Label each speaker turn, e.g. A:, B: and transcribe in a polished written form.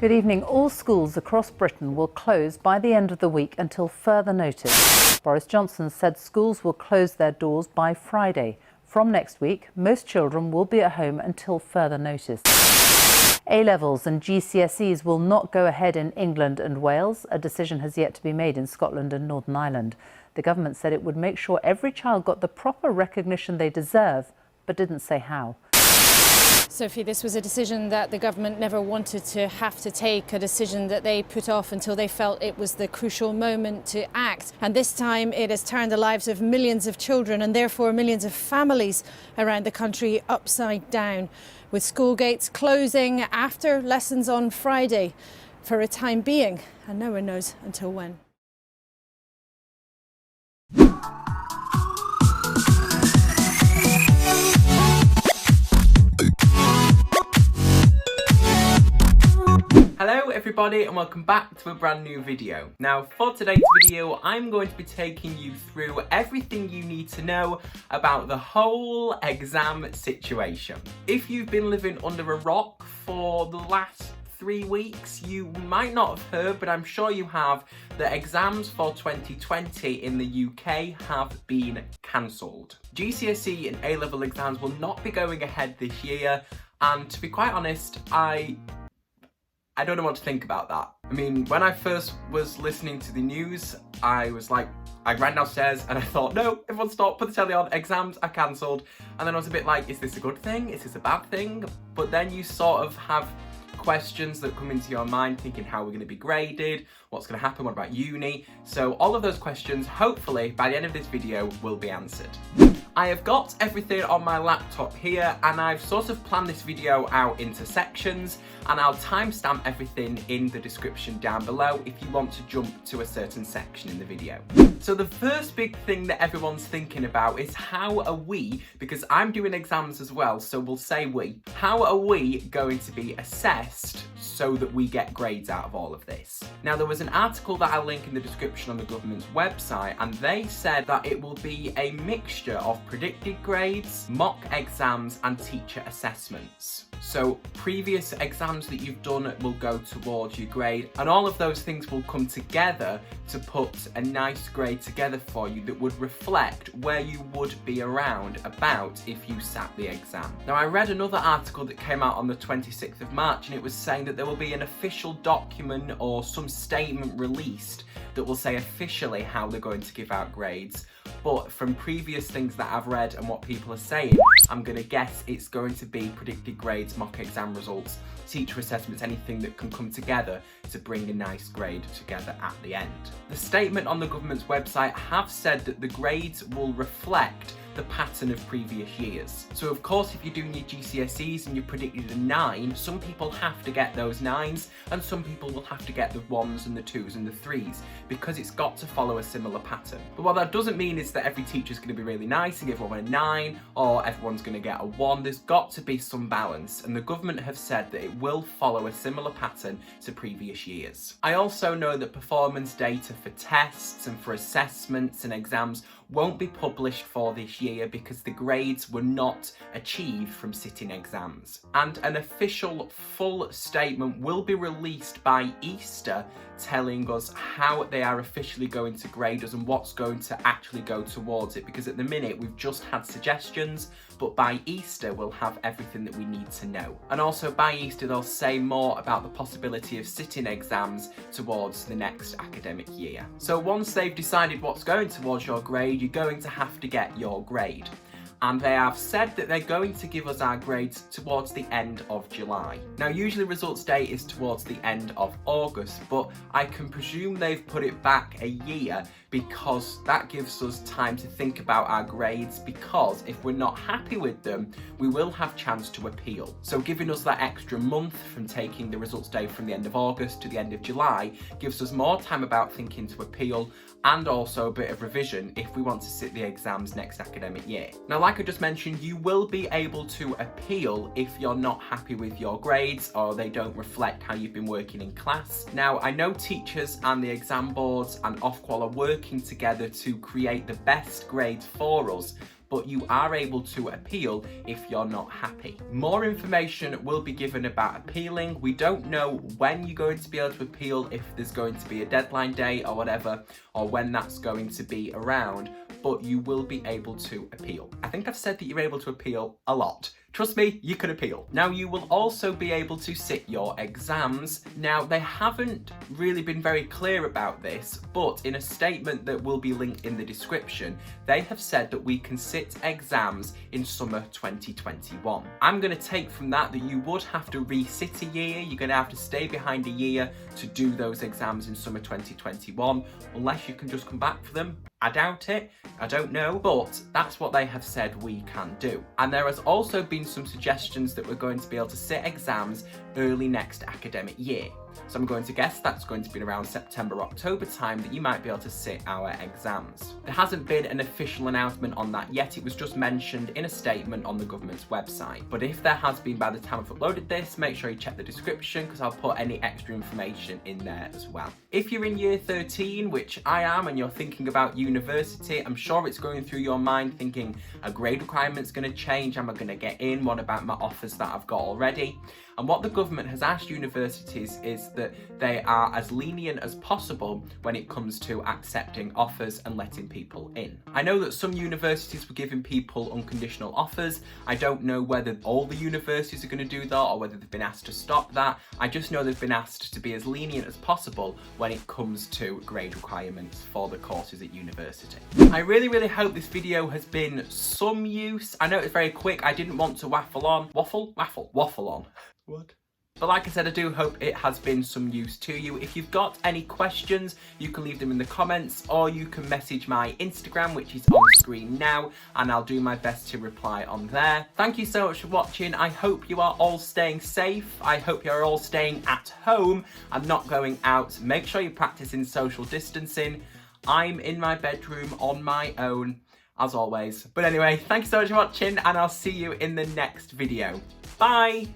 A: Good evening. All schools across Britain will close by the end of the week until further notice. Boris Johnson said schools will close their doors by Friday. From next week, most children will be at home until further notice. A-levels and GCSEs will not go ahead in England and Wales. A decision has yet to be made in Scotland and Northern Ireland. The government said it would make sure every child got the proper recognition they deserve, but didn't say how.
B: Sophie, this was a decision that the government never wanted to have to take, a decision that they put off until they felt it was the crucial moment to act. And this time it has turned the lives of millions of children and therefore millions of families around the country upside down, with school gates closing after lessons on Friday for a time being, and no one knows until when.
C: Hello everybody and welcome back to a brand new video. Now for today's video I'm going to be taking you through everything you need to know about the whole exam situation. If you've been living under a rock for the last 3 weeks, you might not have heard, but I'm sure you have, that exams for 2020 in the UK have been cancelled. GCSE and A-level exams will not be going ahead this year, and to be quite honest, I don't know what to think about that. I mean, when I first was listening to the news, I ran downstairs and I thought, no, everyone stop, put the telly on, exams are cancelled. And then I was a bit like, is this a good thing? Is this a bad thing? But then you sort of have questions that come into your mind thinking how we're going to be graded, what's going to happen, what about uni? So all of those questions, hopefully, by the end of this video, will be answered. I have got everything on my laptop here and I've sort of planned this video out into sections, and I'll timestamp everything in the description down below if you want to jump to a certain section in the video. So the first big thing that everyone's thinking about is how are we, because I'm doing exams as well, so we'll say we, how are we going to be assessed so that we get grades out of all of this? Now there was an article that I'll link in the description on the government's website, and they said that it will be a mixture of predicted grades, mock exams and teacher assessments. So previous exams that you've done will go towards your grade, and all of those things will come together to put a nice grade together for you that would reflect where you would be around about if you sat the exam. Now I read another article that came out on the 26th of March and it was saying that there will be an official document or some statement released that will say officially how they're going to give out grades. But from previous things that I've read and what people are saying, I'm going to guess it's going to be predicted grades, mock exam results, teacher assessments, anything that can come together to bring a nice grade together at the end. The statement on the government's website have said that the grades will reflect the pattern of previous years. So of course if you're doing your GCSEs and you're predicted a 9, some people have to get those 9s and some people will have to get the 1s and the 2s and the 3s because it's got to follow a similar pattern. But what that doesn't mean is that every teacher's going to be really nice and give everyone a 9 or everyone's going to get a 1. There's got to be some balance, and the government have said that it will follow a similar pattern to previous years. I also know that performance data for tests and for assessments and exams won't be published for this year because the grades were not achieved from sitting exams. And an official full statement will be released by Easter telling us how they are officially going to grade us and what's going to actually go towards it, because at the minute we've just had suggestions, but by Easter we'll have everything that we need to know. And also by Easter they'll say more about the possibility of sitting exams towards the next academic year. So once they've decided what's going towards your grade, you're going to have to get your grade. And they have said that they're going to give us our grades towards the end of July. Now usually results day is towards the end of August, but I can presume they've put it back a year because that gives us time to think about our grades, because if we're not happy with them, we will have chance to appeal. So giving us that extra month from taking the results day from the end of August to the end of July gives us more time about thinking to appeal, and also a bit of revision if we want to sit the exams next academic year. Now, like I just mentioned, you will be able to appeal if you're not happy with your grades or they don't reflect how you've been working in class. Now, I know teachers and the exam boards and Ofqual are working together to create the best grades for us, but you are able to appeal if you're not happy. More information will be given about appealing. We don't know when you're going to be able to appeal, if there's going to be a deadline day or whatever, or when that's going to be around, but you will be able to appeal. I think I've said that you're able to appeal a lot. Trust me, you can appeal. Now, you will also be able to sit your exams. Now, they haven't really been very clear about this, but in a statement that will be linked in the description, they have said that we can sit exams in summer 2021. I'm going to take from that you would have to resit a year. You're going to have to stay behind a year to do those exams in summer 2021, unless you can just come back for them. I doubt it, I don't know, but that's what they have said we can do. And there has also been some suggestions that we're going to be able to sit exams early next academic year. So I'm going to guess that's going to be around September, October time that you might be able to sit our exams. There hasn't been an official announcement on that yet. It was just mentioned in a statement on the government's website. But if there has been by the time I've uploaded this, make sure you check the description because I'll put any extra information in there as well. If you're in year 13, which I am, and you're thinking about university, I'm sure it's going through your mind thinking, a grade requirement's going to change, am I going to get in, what about my offers that I've got already? And what the government has asked universities is that they are as lenient as possible when it comes to accepting offers and letting people in. I know that some universities were giving people unconditional offers. I don't know whether all the universities are going to do that or whether they've been asked to stop that. I just know they've been asked to be as lenient as possible when it comes to grade requirements for the courses at university. I really hope this video has been some use. I know it's very quick. I didn't want to waffle on. Waffle on. What? But like I said, I do hope it has been some use to you. If you've got any questions, you can leave them in the comments, or you can message my Instagram, which is on screen now, and I'll do my best to reply on there. Thank you so much for watching. I hope you are all staying safe. I hope you're all staying at home and not going out. Make sure you're practicing social distancing. I'm in my bedroom on my own, as always. But anyway, thank you so much for watching, and I'll see you in the next video. Bye!